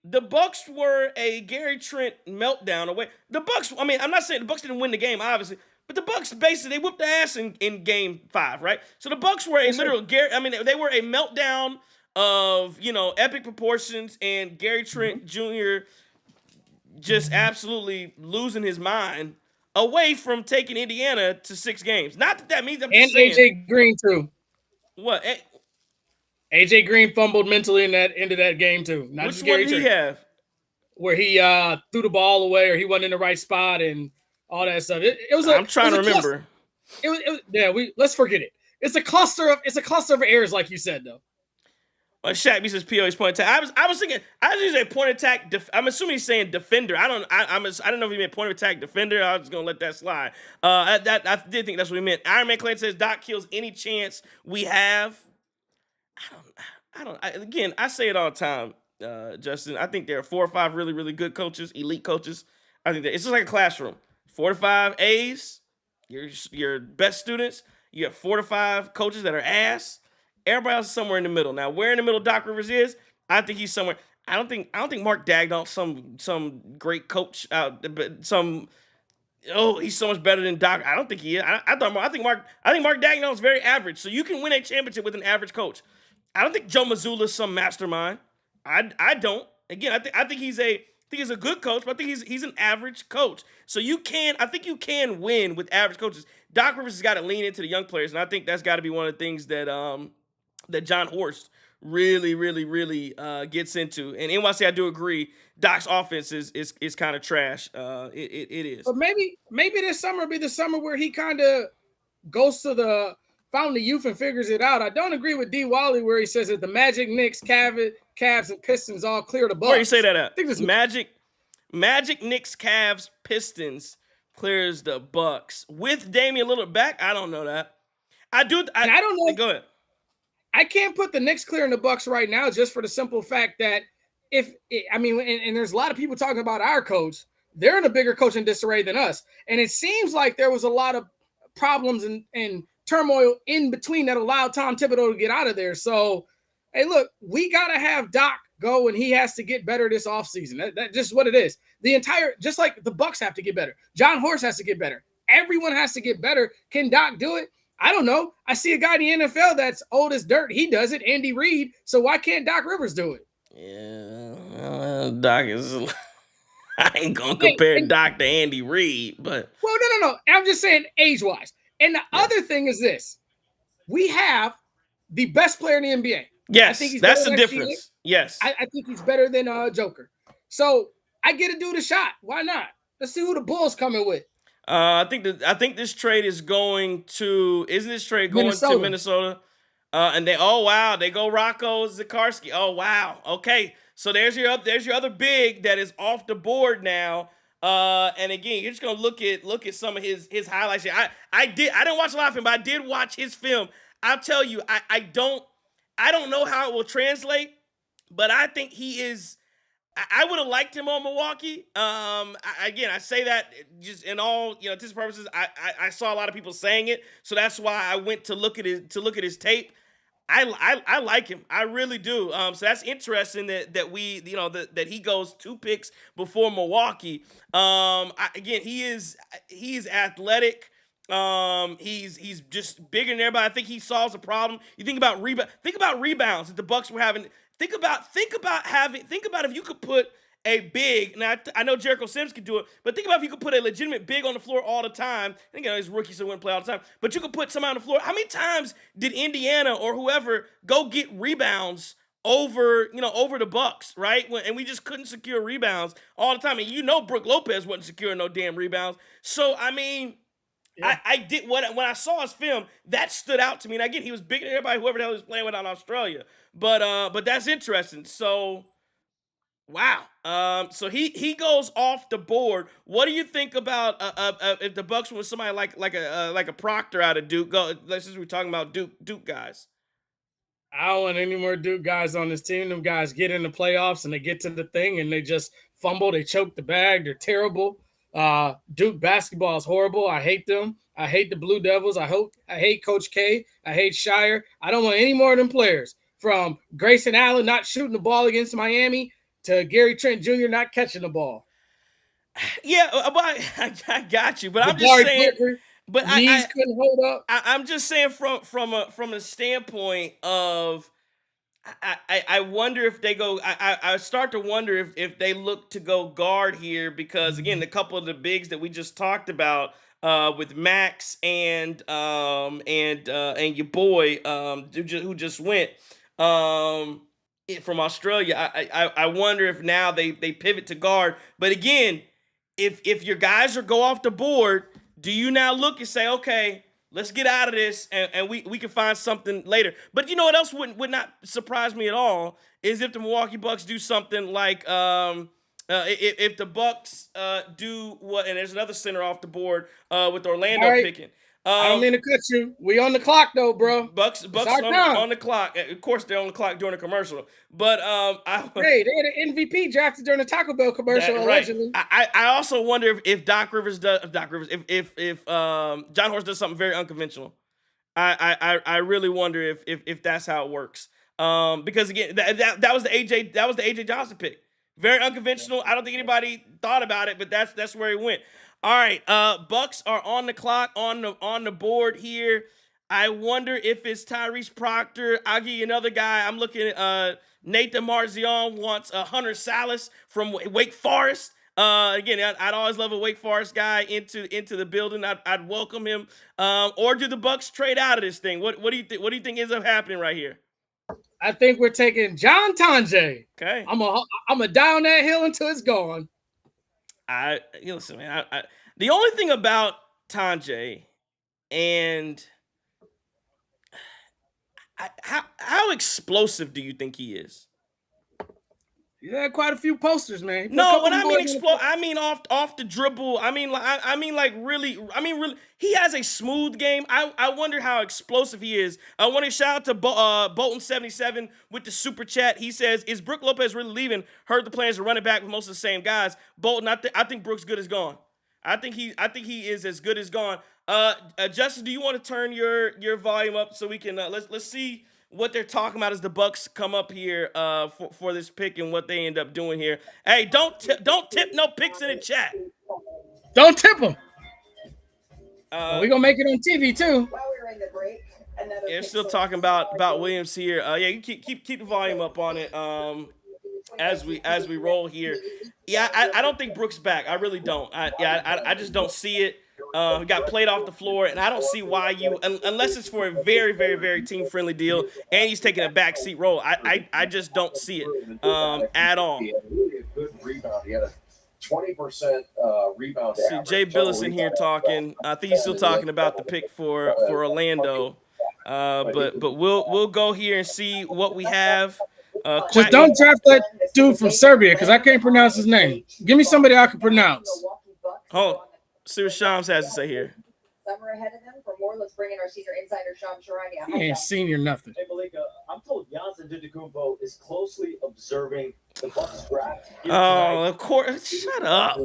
the Bucks were a Gary Trent meltdown away. The Bucks, I'm not saying the Bucks didn't win the game, obviously, but the Bucks basically, they whooped their ass in game 5, right? So the Bucks were they were a meltdown of, epic proportions, and Gary Trent Jr. just absolutely losing his mind away from taking Indiana to 6 games. Not that means I'm just saying. AJ Green too. What? AJ Green fumbled mentally in that end of that game too. Not Which just one Gary did he Trent, have? where he threw the ball away, or he wasn't in the right spot, and all that stuff. I'm trying to remember. Let's forget it. It's a cluster of errors, like you said, though. Shaq says PO is point attack. I was thinking, I was using point attack. I'm assuming he's saying defender. I don't know if he meant point attack defender. I was just gonna let that slide. I did think that's what he meant. Iron Man Clayton says Doc kills any chance we have. Again, I say it all the time, Justin. I think there are 4 or 5 really, really good coaches, elite coaches. I think that it's just like a classroom. 4 to 5 A's, your best students. You have 4 to 5 coaches that are ass. Everybody else is somewhere in the middle. Now, where in the middle Doc Rivers is, I think he's somewhere. I don't think Mark Dagnall, some great coach, but he's so much better than Doc. I don't think he is. I think Mark Dagnall is very average. So you can win a championship with an average coach. I don't think Joe Mazzulla is some mastermind. I don't. Again, I think he's a good coach, but I think he's an average coach. So I think you can win with average coaches. Doc Rivers has got to lean into the young players, and I think that's got to be one of the things that John Horst really, really, really gets into. And NYC, I do agree, Doc's offense is kind of trash. It is. But maybe this summer will be the summer where he kind of goes to the Fountain of Youth and figures it out. I don't agree with D. Wally where he says that the Magic, Knicks, Cavs, and Pistons all clear the Bucks. Where you say that at? I think this Magic, Knicks, Cavs, Pistons clears the Bucks. With Damian Lillard back, I don't know that. I don't know. Go ahead. I can't put the Knicks clearing the Bucks right now just for the simple fact that and there's a lot of people talking about our coach. They're in a bigger coaching disarray than us. And it seems like there was a lot of problems and turmoil in between that allowed Tom Thibodeau to get out of there. So, hey, look, we got to have Doc go, and he has to get better this offseason. That's just what it is. Just like the Bucks have to get better. John Horst has to get better. Everyone has to get better. Can Doc do it? I don't know. I see a guy in the NFL that's old as dirt. He does it, Andy Reid. So why can't Doc Rivers do it? Yeah, Doc is. I ain't gonna compare Doc to Andy Reid, but no. I'm just saying age-wise. And the other thing is this: we have the best player in the NBA. Yes, that's the difference. Yes, I think he's better than Joker. So I get to do the shot. Why not? Let's see who the Bulls coming with. I think this trade is going to. Isn't this trade going to Minnesota? And they go Rocco Zikarsky. Oh wow. Okay. So there's your other big that is off the board now. And again, you're just gonna look at some of his highlights here. I didn't watch a lot of him, but I did watch his film. I'll tell you, I don't know how it will translate, but I think he is. I would have liked him on Milwaukee. Again, I say that just in all to his purposes. I saw a lot of people saying it, so that's why I went to look at his tape. I like him. I really do. So that's interesting that we that he goes 2 picks before Milwaukee. Again, he's athletic. He's just bigger than everybody. I think he solves a problem. You think about rebounds that the Bucks were having. Think about if you could put a big. Now I know Jericho Sims could do it, but think about if you could put a legitimate big on the floor all the time. I think he's rookie, so he wouldn't play all the time. But you could put somebody on the floor. How many times did Indiana or whoever go get rebounds over the Bucks, right? And we just couldn't secure rebounds all the time. And Brook Lopez wasn't securing no damn rebounds. So I mean. Yeah. I did when I saw his film, that stood out to me. And again, he was bigger than everybody, whoever the hell he was playing with out in Australia. But that's interesting. So wow. So he goes off the board. What do you think about if the Bucks were somebody like a Proctor out of Duke? Since we're talking about Duke guys. I don't want any more Duke guys on this team. Them guys get in the playoffs and they get to the thing and they just fumble. They choke the bag. They're terrible. Duke basketball is horrible. I hate them. I hate the Blue Devils. I hate Coach K. I hate Shire. I don't want any more of them players. From Grayson Allen not shooting the ball against Miami to Gary Trent Jr. not catching the ball. Yeah, I got you, but I'm just saying. But knees couldn't hold up. I'm just saying from a standpoint of. I wonder if they go. I start to wonder if they look to go guard here because again, a couple of the bigs that we just talked about with Max and your boy who just went from Australia. I wonder if now they pivot to guard. But again, if your guys go off the board, do you now look and say, okay, let's get out of this, and we can find something later. But you know what else would not surprise me at all is if the Milwaukee Bucks do something like if the Bucks do what, and there's another center off the board with Orlando picking. I don't mean to cut you. We on the clock though, bro. Bucks on the clock. Of course, they're on the clock during the commercial. But hey, they had an MVP drafted during the Taco Bell commercial allegedly. I also wonder if John Horst does something very unconventional. I really wonder if that's how it works. Because again, that was the AJ Johnson pick. Very unconventional. I don't think anybody thought about it, but that's where he went. All right, Bucks are on the clock, on the board here. I wonder if it's Tyrese Proctor. I'll give you another guy. I'm looking at Nathan Marzion wants Hunter Salas from Wake Forest. Again, I'd always love a Wake Forest guy into the building. I'd welcome him. Or do the Bucks trade out of this thing? What do you think? What do you think ends up happening right here? I think we're taking John Tonje. Okay, I'm a down that hill until it's gone. Listen, man. The only thing about Tonje and how explosive do you think he is? Yeah, quite a few posters, man. No, when I mean explode, I mean off the dribble. I mean really. He has a smooth game. I wonder how explosive he is. I want to shout out to Bolton77 with the super chat. He says, "Is Brook Lopez really leaving? Heard the plans to run it back with most of the same guys." Bolton, I think Brook's good as gone. I think he is as good as gone. Justin, do you want to turn your volume up so we can let's see what they're talking about as the Bucks come up here for this pick and what they end up doing here. Hey, don't tip no picks in the chat. Don't tip them. We're gonna make it on TV too. While we were in the break, they're still talking about Williams here. Yeah, you keep the volume up on it as we roll here. Yeah, I don't think Brook's back. I really don't. I just don't see it. He got played off the floor, and I don't see why unless it's for a very, very, very team-friendly deal, and he's taking a backseat role. I just don't see it at all. He had a good rebound. He had a 20% rebound. See Jay Billis in here talking. I think he's still talking about the pick for Orlando. But we'll go here and see what we have. Just don't draft that dude from Serbia because I can't pronounce his name. Give me somebody I can pronounce. Oh, see what Shams has to say here. Summer ahead of them. For more, let's bring in our senior insider, Sham Sharania. He ain't senior nothing. Hey, Malika, I'm told Giannis Antetokounmpo is closely observing the Bucks draft. Oh, of course. Shut up.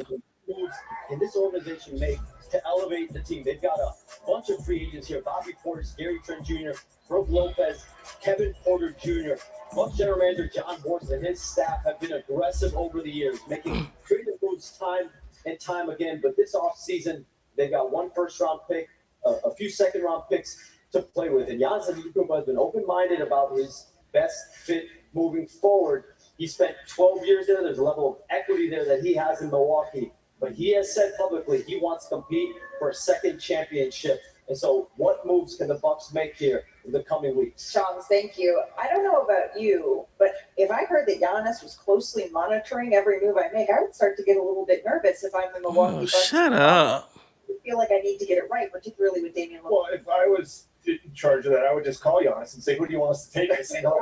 Moves can this organization make to elevate the team? They've got a bunch of free agents here. Bobby Portis, Gary Trent Jr., Brooke Lopez, Kevin Porter Jr. Bucks general manager John Borges and his staff have been aggressive over the years, making creative moves time and time again. But this offseason, they've got one first-round pick, a few second-round picks to play with. And Giannis Antetokounmpo has been open-minded about his best fit moving forward. He spent 12 years there. There's a level of equity there that he has in Milwaukee. But he has said publicly he wants to compete for a second championship. And so what moves can the Bucks make here in the coming weeks? Shams, thank you. I don't know about you, but if I heard that Giannis was closely monitoring every move I make, I would start to get a little bit nervous if I'm the Milwaukee Bucks. Shut up. I feel like I need to get it right, particularly with Damian Lillard. Well, if I was in charge of that, I would just call Giannis and say, "Who do you want us to take?" I say, "No."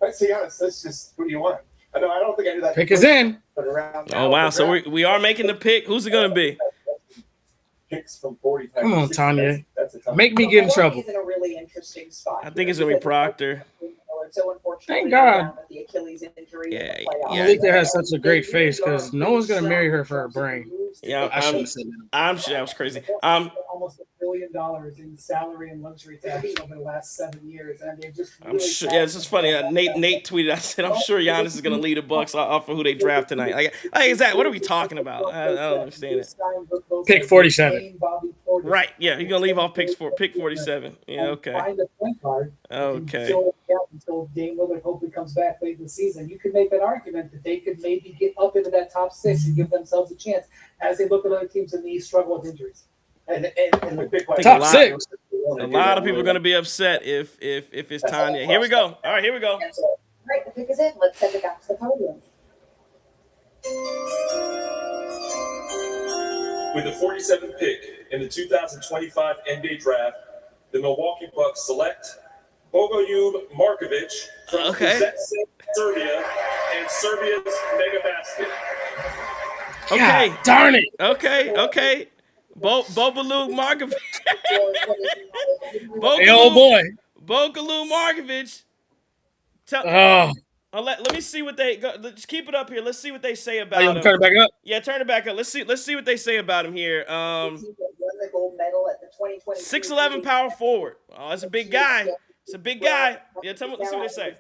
I'd say, "Giannis, that's just who do you want?" I know I don't think I do that. Pick is in. But around Oh, wow. So we are making the pick. Who's it going to be? picks from 45. Come on, Tanya. That's a tough Make me get in trouble. He's in a really interesting spot. I think it's going to be Proctor. So unfortunately, Thank God. with the Achilles injury. Yeah, in the playoffs. yeah. Malika has such a great face because no one's going to marry her for her brain. Yeah, I shouldn't have said that. I'm sure that was crazy. Almost $1 billion in salary and luxury tax over the last 7 years, and they've just. I'm sure. Yeah, this is funny. Nate tweeted. I said, "I'm sure Giannis is going to lead the Bucks off of who they draft tonight." Like exactly. What are we talking about? I don't understand it. Pick 47. Right. Yeah, he's going to leave off pick 47. Yeah. Okay. Find a point guard. Okay. Until Dame Lillard hopefully comes back late in the season, you could make an argument that they could maybe get up into that top 6 and give themselves a chance as they look at other teams in the East struggle with injuries. And the big question. Top 6. A lot of people are going to be upset if it's Tanya. Here we go. All right, here we go. All right, the pick is in. Let's send it back to the podium. With the 47th pick in the 2025 NBA Draft, the Milwaukee Bucks select Bogoljub Markovic from CCC Serbia and Serbia's Mega Basket. Okay. God darn it. Okay. Bogoljub Markovic. Hey, old boy. Bogoljub Markovic. Let me see what they go. Just keep it up here. Let's see what they say about him. Turn it back up? Yeah, turn it back up. Let's see what they say about him here. 6'11" power forward. Oh, that's a big guy. It's a big guy. Yeah, let's see what they say.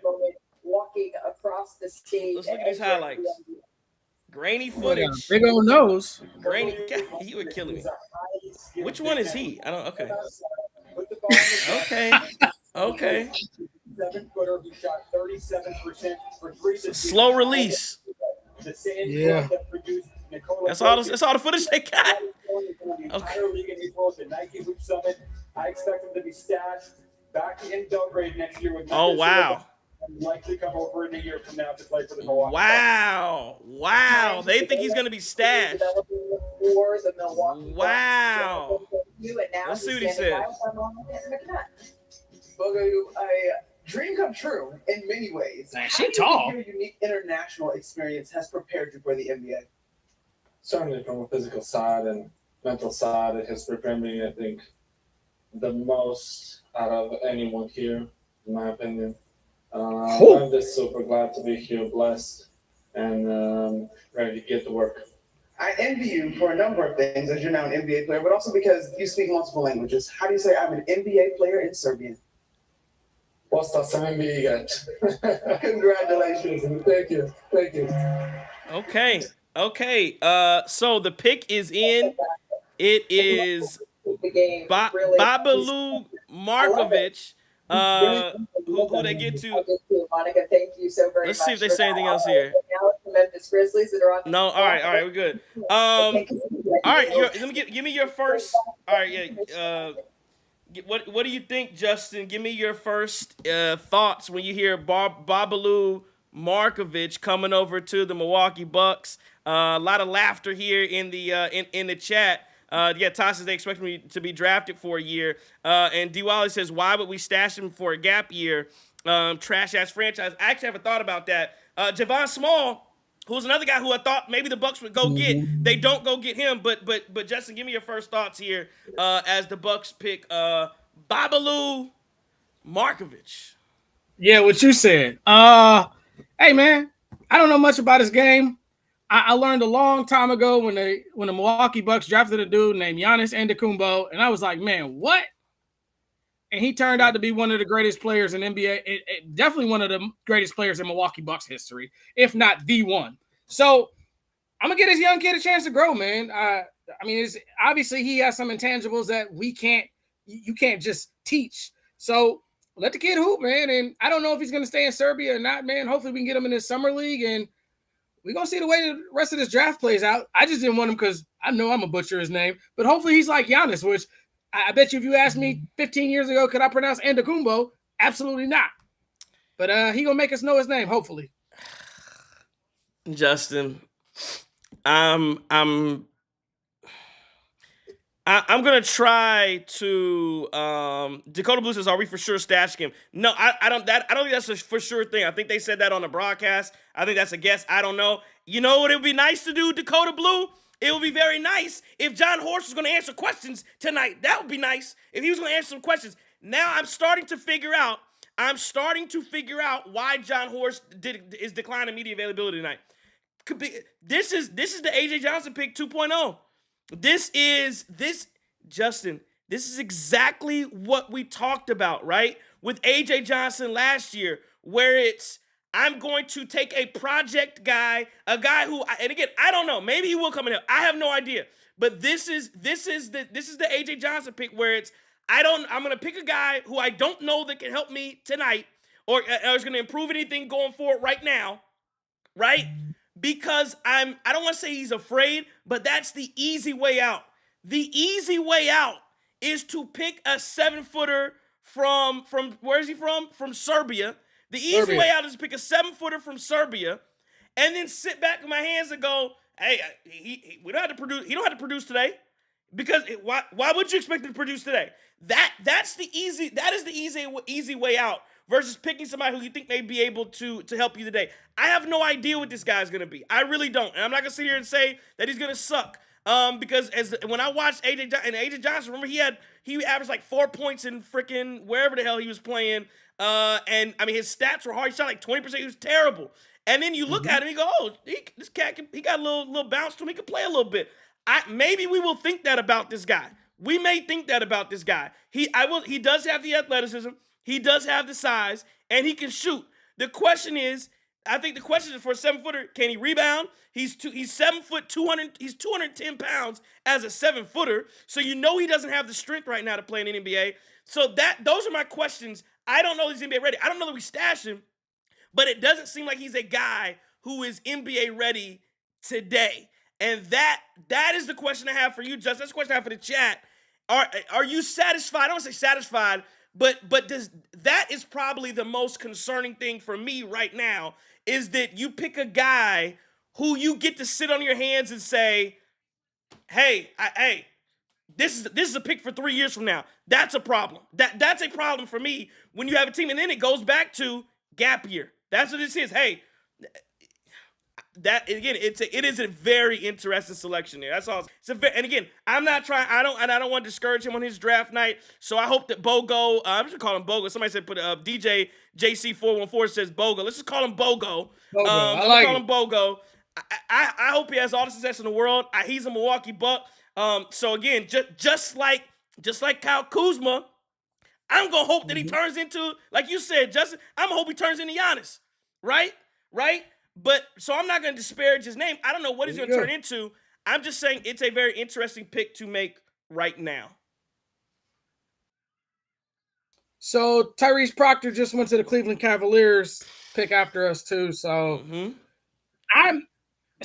Walking across the stage. Let's look at these highlights. Grainy footage. Big old nose. Grainy. God, you were killing me. Which one is he? I don't. Okay. Okay. 7-footer who shot 37% for three. Slow release. Yeah. That's all the footage they got. Okay. I expect him to be stashed back in Belgrade next year with. Oh wow. Likely come over in a year from now to play for the Milwaukee. Wow. They think he's gonna be stashed. Wow. Let's see what he says. Bogo, a dream come true in many ways. Man, How she do you tall. think your unique international experience has prepared you for the NBA? Certainly from a physical side and mental side, it has prepared me, I think, the most out of anyone here, in my opinion. I'm just super glad to be here, blessed, and ready to get to work. I envy you for a number of things, as you're now an NBA player, but also because you speak multiple languages. How do you say I'm an NBA player in Serbian? Posta sam NBA igrač. Congratulations. Thank you. Okay. So the pick is in. It is Bogoljub Markovic. Who they get to? Monica, thank you so very much. Let's see if they say anything else here. Now it's the Memphis Grizzlies that are on. No. All right, we're good. All right, give me your first. All right, yeah. What do you think, Justin? Give me your first thoughts when you hear Bogoljub Markovic coming over to the Milwaukee Bucks. A lot of laughter here in the chat. Toss says they expect me to be drafted for a year. And D. Wally says, why would we stash him for a gap year? Trash-ass franchise. I actually haven't thought about that. Javon Small, who's another guy who I thought maybe the Bucks would go get. They don't go get him. But Justin, give me your first thoughts here as the Bucks pick Bogoljub Markovic. Yeah, what you said. Hey, man, I don't know much about his game. I learned a long time ago when the Milwaukee Bucks drafted a dude named Giannis Antetokounmpo, and I was like, man, what? And he turned out to be one of the greatest players in NBA, definitely one of the greatest players in Milwaukee Bucks history, if not the one. So I'm gonna get this young kid a chance to grow, man. I mean, obviously he has some intangibles that you can't just teach. So let the kid hoop, man. And I don't know if he's gonna stay in Serbia or not, man. Hopefully we can get him in this summer league, and we're going to see the way the rest of this draft plays out. I just didn't want him because I know I'm going to butcher his name. But hopefully he's like Giannis, which I bet you if you asked me 15 years ago, could I pronounce Antetokounmpo? Absolutely not. But he going to make us know his name, hopefully. Justin, I'm gonna try to. Dakota Blue says, "Are we for sure stashing him?" No, I don't think that's a for sure thing. I think they said that on the broadcast. I think that's a guess. I don't know. You know what? It would be nice to do, Dakota Blue. It would be very nice if John Horst was going to answer questions tonight. That would be nice if he was going to answer some questions. Now I'm starting to figure out why John Horst is declining media availability tonight. This is the AJ Johnson pick 2.0. Justin, this is exactly what we talked about, right? With AJ Johnson last year, where it's, I'm going to take a project guy, a guy who, and again, I don't know, maybe he will come in here. I have no idea. But this is the AJ Johnson pick where it's, I'm going to pick a guy who I don't know that can help me tonight or is going to improve anything going forward right now, right? Because I don't want to say he's afraid, but that's the easy way out. The easy way out is to pick a 7-footer from where is he from? From Serbia. The easy way out is to pick a 7-footer from Serbia and then sit back with my hands and go, hey, we don't have to produce. He don't have to produce today because why would you expect him to produce today? That is the easy way out. Versus picking somebody who you think may be able to help you today. I have no idea what this guy's going to be. I really don't. And I'm not going to sit here and say that he's going to suck. Because when I watched AJ Johnson, remember he averaged like 4 points in freaking wherever the hell he was playing. And I mean, his stats were hard. He shot like 20%. He was terrible. And then you look at him, you go, oh, this cat, he got a little bounce to him. He can play a little bit. Maybe we will think that about this guy. We may think that about this guy. He does have the athleticism. He does have the size, and he can shoot. The question is, I think the question is for a 7-footer, can he rebound? He's 7 foot 200. He's 210 pounds as a 7-footer. So you know he doesn't have the strength right now to play in the NBA. So those are my questions. I don't know if he's NBA ready. I don't know that we stash him, but it doesn't seem like he's a guy who is NBA ready today. And that is the question I have for you, Justin. That's the question I have for the chat. Are you satisfied? I don't want to say satisfied. But that is probably the most concerning thing for me right now is that you pick a guy who you get to sit on your hands and say, hey, this is a pick for 3 years from now. That's a problem. That's a problem for me when you have a team. And then it goes back to gap year. That's what this is. Hey, that again, it is a very interesting selection there. That's all. And again, I'm not trying. I don't want to discourage him on his draft night. So I hope that Bogo. I'm just gonna call him Bogo. Somebody said put DJ JC414 says Bogo. Let's just call him Bogo. I like call him Bogo. I hope he has all the success in the world. He's a Milwaukee Buck. So again, just like Kyle Kuzma, I'm gonna hope that he turns into, like you said, Justin. I'm gonna hope he turns into Giannis. Right. But so I'm not going to disparage his name. I don't know what he's going to turn into. I'm just saying it's a very interesting pick to make right now. So Tyrese Proctor just went to the Cleveland Cavaliers pick after us too. So I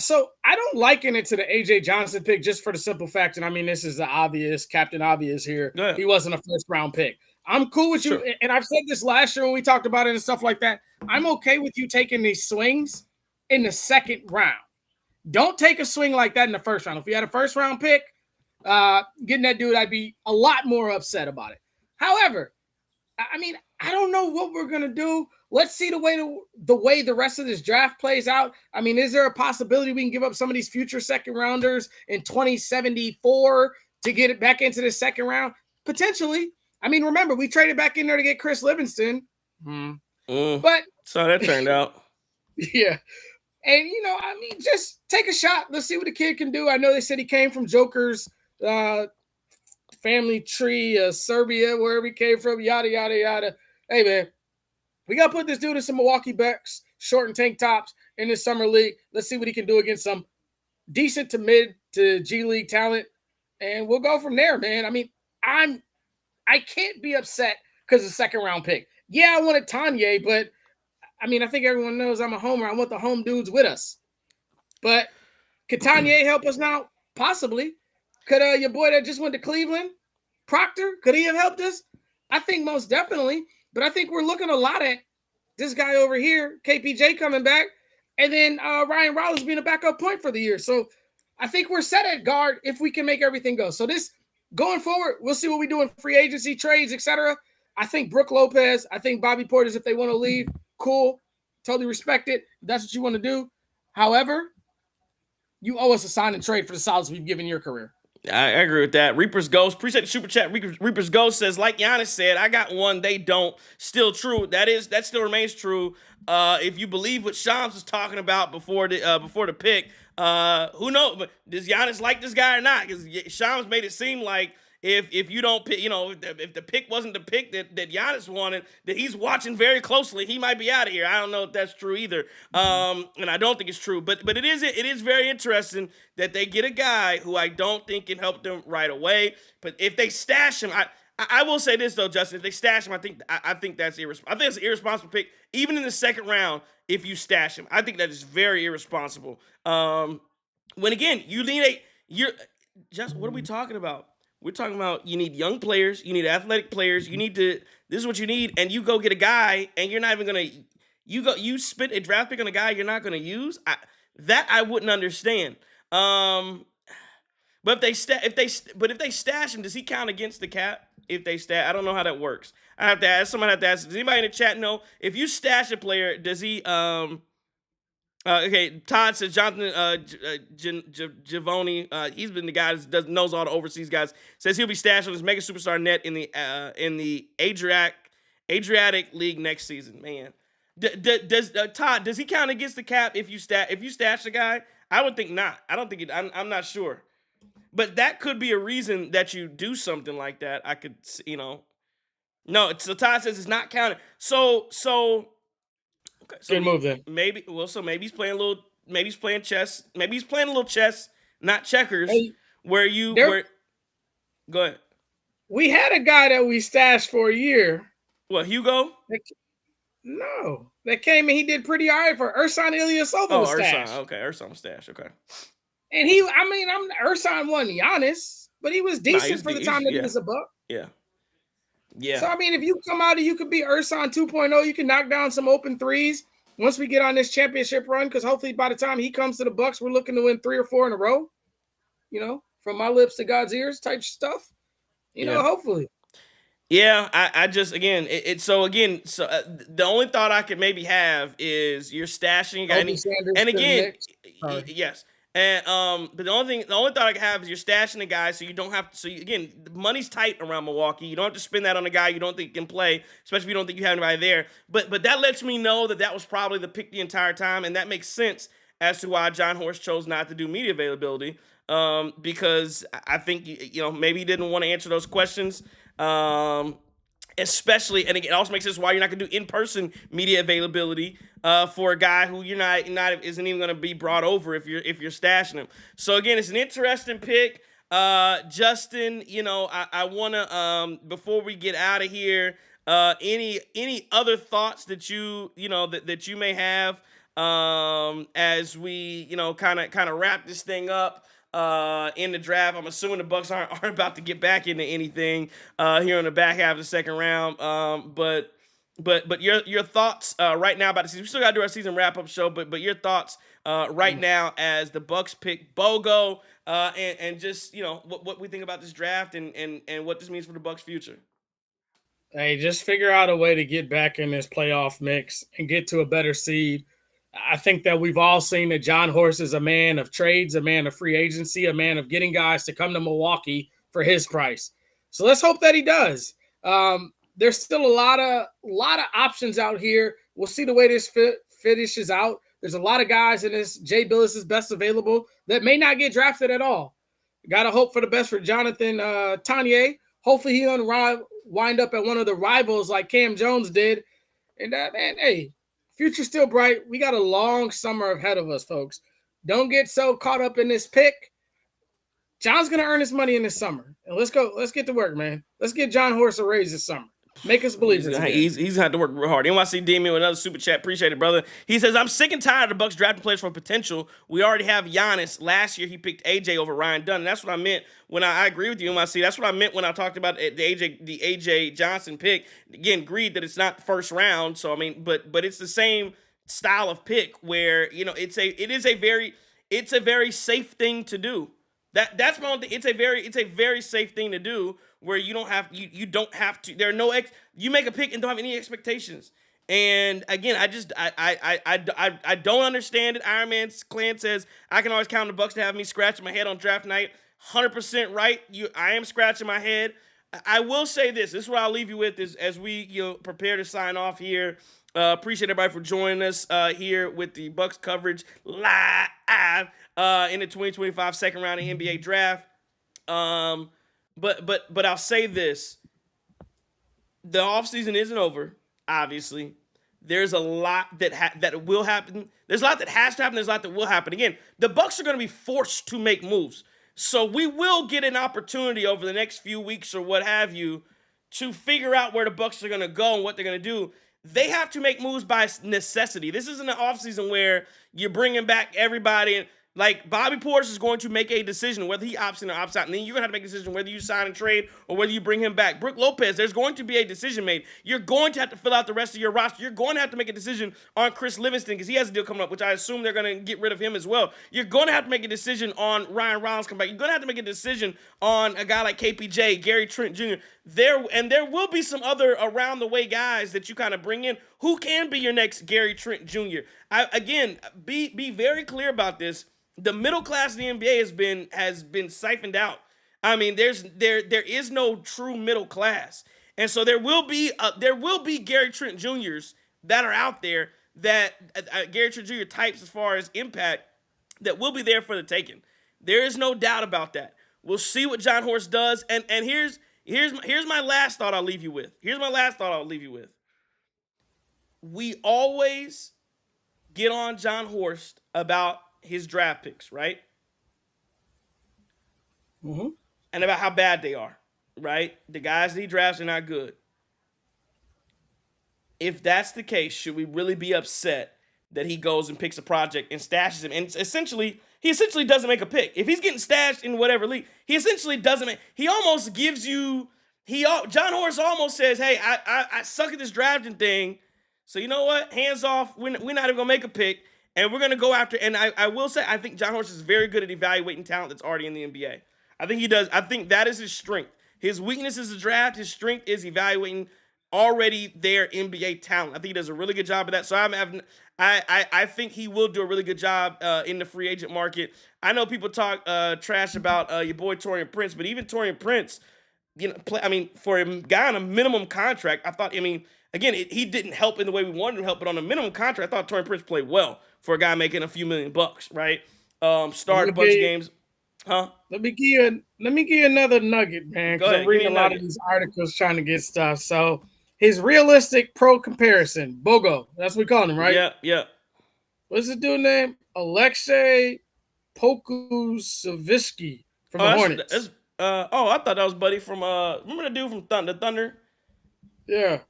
don't liken it to the AJ Johnson pick just for the simple fact, and I mean this is the obvious, Captain Obvious here. Yeah. He wasn't a first round pick. I'm cool with you, and I've said this last year when we talked about it and stuff like that. I'm okay with you taking these swings in the second round. Don't take a swing like that in the first round. If you had a first round pick, getting that dude, I'd be a lot more upset about it. However, I mean, I don't know what we're gonna do. Let's see the way the rest of this draft plays out. I mean, is there a possibility we can give up some of these future second rounders in 2074 to get it back into the second round? Potentially. I mean, remember, we traded back in there to get Chris Livingston. But so that turned out. Yeah. And, I mean, just take a shot. Let's see what the kid can do. I know they said he came from Joker's family tree, Serbia, wherever he came from, yada, yada, yada. Hey, man, we got to put this dude in some Milwaukee Bucks short and tank tops in this summer league. Let's see what he can do against some decent to mid to G League talent. And we'll go from there, man. I mean, I can't be upset because of the second round pick. Yeah, I wanted Tanya, but I mean, I think everyone knows I'm a homer. I want the home dudes with us. But could Tanya help us now? Possibly. Could your boy that just went to Cleveland, Proctor, could he have helped us? I think most definitely. But I think we're looking a lot at this guy over here, KPJ coming back, and then Ryan Rollins being a backup point for the year. So I think we're set at guard if we can make everything go. So this going forward, we'll see what we do in free agency, trades, etc. I think Brook Lopez, I think Bobby Portis, if they want to leave, cool, totally respect it. If that's what you want to do. However, you owe us a sign and trade for the solids we've given your career. I agree with that. Reaper's Ghost, appreciate the super chat. Reaper's Ghost says, like Giannis said, I got one, they don't. Still true. That still remains true. If you believe what Shams was talking about before the pick, who knows? But does Giannis like this guy or not? Because Shams made it seem like if you don't pick, if the pick wasn't the pick that Giannis wanted, that he's watching very closely. He might be out of here. I don't know if that's true either. And I don't think it's true. But it is very interesting that they get a guy who I don't think can help them right away. But if they stash him, I will say this though, Justin. If they stash him, I think that's irresponsible. I think it's an irresponsible pick, even in the second round. If you stash him, I think that is very irresponsible. When again, what are we talking about? We're talking about you need young players, you need athletic players, this is what you need, and you go get a guy, and you're not even gonna, you spend a draft pick on a guy you're not gonna use. I wouldn't understand. But if they stash him, does he count against the cap? If they stash, I don't know how that works. I have to ask. Somebody have to ask. Does anybody in the chat know if you stash a player? Does he? Okay, Todd says Jonathan Giavoni. He's been the guy that knows all the overseas guys. Says he'll be stashed on his mega superstar net in the Adriatic League next season. Man, does Todd, does he count against the cap if you stash a guy? I would think not. I don't think it. I'm not sure, but that could be a reason that you do something like that. I could, No, so Todd says it's not counted. So. Okay, so good move then. Maybe he's playing chess. Maybe he's playing a little chess, not checkers. Hey, go ahead. We had a guy that we stashed for a year. What, Hugo? No, that came and he did pretty all right for Ersan Ilyasova. Oh, Ersan. Okay, Ersan was stashed. Okay. And Ersan wasn't Giannis, but he was decent for the time that he was a Buck. Yeah. Yeah. So, I mean, if you come out and you could be Ersan 2.0, you can knock down some open threes once we get on this championship run, because hopefully by the time he comes to the Bucks, we're looking to win 3 or 4 in a row. From my lips to God's ears type stuff. Hopefully. Yeah, I just, again, the only thought I could maybe have is you're stashing. And again, yes. And but the only thought I can have is you're stashing a guy, so you don't have to. So again, the money's tight around Milwaukee. You don't have to spend that on a guy you don't think can play, especially if you don't think you have anybody there. But that lets me know that was probably the pick the entire time, and that makes sense as to why John Horst chose not to do media availability. Because I think maybe he didn't want to answer those questions. Especially, and it also makes sense why you're not going to do in-person media availability for a guy who isn't even going to be brought over if you're stashing him. So again, it's an interesting pick. Justin, I want to before we get out of here, any other thoughts that you that you may have as we kind of wrap this thing up. In the draft, I'm assuming the Bucks aren't about to get back into anything here in the back half of the second round. But But your thoughts right now about the season. We still got to do our season wrap up show. But your thoughts right now as the Bucks pick Bogo and just what we think about this draft and what this means for the Bucks' future. Hey, just figure out a way to get back in this playoff mix and get to a better seed. I think that we've all seen that John Horst is a man of trades, a man of free agency, a man of getting guys to come to Milwaukee for his price. So let's hope that he does. There's still a lot of options out here. We'll see the way this finishes out. There's a lot of guys in this Jay Billis' best available that may not get drafted at all. Got to hope for the best for Jonathan Tanier. Hopefully he wind up at one of the rivals like Cam Jones did. And man, hey, future's still bright. We got a long summer ahead of us, folks. Don't get so caught up in this pick. John's going to earn his money in this summer. And let's go. Let's get to work, man. Let's get John Horst a raise this summer. Make us believe it. He's going to have to work real hard. NYC Demian with another super chat. Appreciate it, brother. He says, I'm sick and tired of the Bucks drafting players for potential. We already have Giannis. Last year, he picked AJ over Ryan Dunn. And that's what I meant when I agree with you, NYC. That's what I meant when I talked about the AJ Johnson pick. Again, agreed that it's not the first round. So, I mean, but it's the same style of pick where, it's a very safe thing to do. That's my own thing. It's a very safe thing to do where you don't have to. There are no you make a pick and don't have any expectations. And again, I don't understand it. Iron Man's Clan says I can always count on the Bucks to have me scratching my head on draft night. 100% right. I am scratching my head. I will say this. This is what I'll leave you with as we prepare to sign off here. Appreciate everybody for joining us here with the Bucks coverage live in the 2025 second round of NBA draft. But I'll say this. The offseason isn't over, obviously. There's a lot that will happen. There's a lot that has to happen. There's a lot that will happen. Again, the Bucks are going to be forced to make moves. So we will get an opportunity over the next few weeks or what have you to figure out where the Bucks are going to go and what they're going to do. They have to make moves by necessity. This isn't an offseason where you're bringing back everybody. Like, Bobby Portis is going to make a decision whether he opts in or opts out. And then you're going to have to make a decision whether you sign and trade or whether you bring him back. Brook Lopez, there's going to be a decision made. You're going to have to fill out the rest of your roster. You're going to have to make a decision on Chris Livingston because he has a deal coming up, which I assume they're going to get rid of him as well. You're going to have to make a decision on Ryan Rollins coming back. You're going to have to make a decision on a guy like KPJ, Gary Trent Jr. There will be some other around-the-way guys that you kind of bring in who can be your next Gary Trent Jr. Again, be very clear about this. The middle class in the NBA has been siphoned out. I mean, there is no true middle class, and so there will be Gary Trent Juniors that are out there that Gary Trent Jr. types as far as impact that will be there for the taking. There is no doubt about that. We'll see what John Horst does, and here's my last thought I'll leave you with. We always get on John Horst about his draft picks, right? Mm-hmm. And about how bad they are, right? The guys that he drafts are not good. If that's the case, should we really be upset that he goes and picks a project and stashes him? And he essentially doesn't make a pick. If he's getting stashed in whatever league, he essentially doesn't make. He almost gives you. John Horst almost says, "Hey, I suck at this drafting thing, so you know what? Hands off. We're not even gonna make a pick." And we're going to go after, and I will say, I think John Horst is very good at evaluating talent that's already in the NBA. I think he does. I think that is his strength. His weakness is the draft. His strength is evaluating already their NBA talent. I think he does a really good job of that. So I think he will do a really good job in the free agent market. I know people talk trash about your boy Taurean Prince, but even Taurean Prince, for a guy on a minimum contract, again, he didn't help in the way we wanted him to help, but on a minimum contract, I thought Taurean Prince played well for a guy making a few $1 million, right? Started a bunch of games. Huh? Let me give you another nugget, man. Because I'm reading a lot of these articles trying to get stuff. So his realistic pro comparison, Bogo, that's what we call him, right? Yeah. What's his dude name? Alexei Pokusevsky from the Hornets. I thought that was Buddy from remember the dude from the Thunder? Yeah.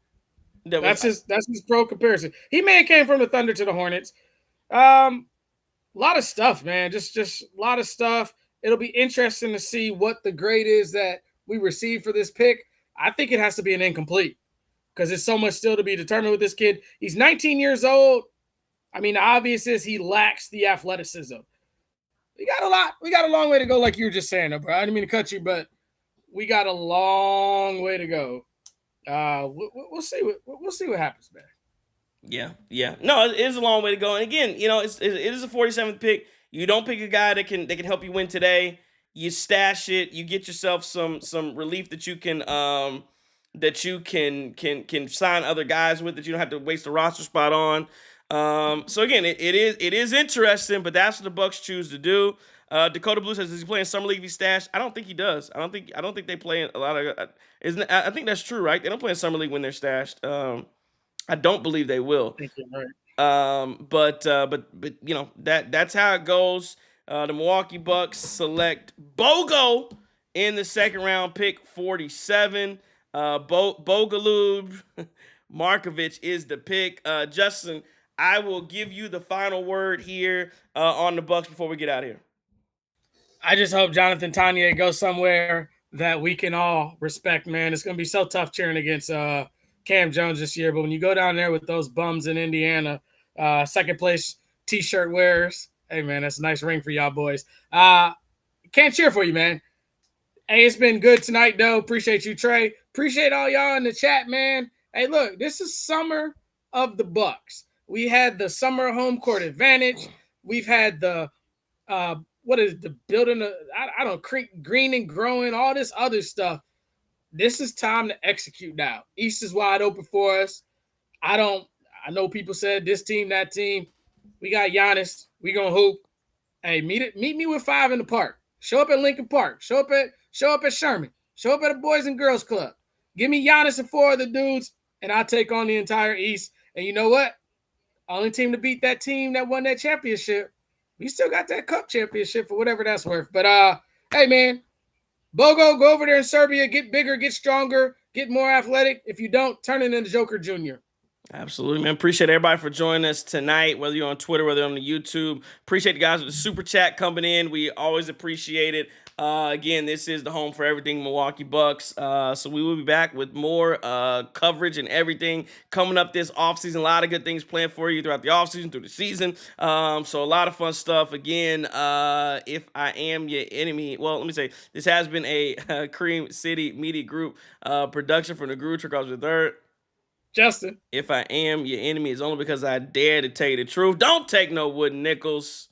That's his pro comparison. He may have came from the Thunder to the Hornets. A lot of stuff, man. Just a lot of stuff. It'll be interesting to see what the grade is that we receive for this pick. I think it has to be an incomplete because there's so much still to be determined with this kid. He's 19 years old. I mean, the obvious is he lacks the athleticism. We got a long way to go, like you were just saying, bro. I didn't mean to cut you, but we got a long way to go. We'll see what happens, man. Yeah. No, it is a long way to go. And again, you know, it is a 47th pick. You don't pick a guy that can help you win today. You stash it. You get yourself some relief that you can sign other guys with, that you don't have to waste a roster spot on. So again, it is interesting, but that's what the Bucks choose to do. Dakota Blue says, "Does he play in summer league if he's stashed?" I don't think he does. I don't think they play in a lot of. I think that's true, right? They don't play in summer league when they're stashed. I don't believe they will. I think you're right. But you know, that's how it goes. The Milwaukee Bucks select Bogo in the second round, pick 47. Bogoljub Markovic is the pick. Justin, I will give you the final word here on the Bucks before we get out of here. I just hope Jonathan Tanya goes somewhere that we can all respect, man. It's going to be so tough cheering against Cam Jones this year, but when you go down there with those bums in Indiana, second place T-shirt wearers, hey, man, that's a nice ring for y'all boys. Can't cheer for you, man. Hey, it's been good tonight, though. Appreciate you, Trey. Appreciate all y'all in the chat, man. Hey, look, this is summer of the Bucks. We had the summer home court advantage. We've had the the building? I don't green and growing, all this other stuff. This is time to execute now. East is wide open for us. I know people said this team, that team. We got Giannis. We gonna hoop. Hey, meet me with 5 in the park. Show up at Lincoln Park. Show up at Sherman. Show up at a Boys and Girls Club. Give me Giannis and 4 of the dudes, and I'll take on the entire East. And you know what? Only team to beat that team that won that championship. We still got that cup championship for whatever that's worth. But hey man, Bogo, go over there in Serbia, get bigger, get stronger, get more athletic. If you don't, turn it into Joker Jr. Absolutely, man. Appreciate everybody for joining us tonight, whether you're on Twitter, whether you're on the YouTube. Appreciate the guys with the super chat coming in. We always appreciate it. Again, this is the home for everything Milwaukee Bucks. So we will be back with more coverage and everything coming up this offseason. A lot of good things planned for you throughout the offseason, through the season. So a lot of fun stuff. Again, if I am your enemy, well, let me say, this has been a Cream City Media Group production from the Guru Trickles the Third. Justin. If I am your enemy, it's only because I dare to tell you the truth. Don't take no wooden nickels.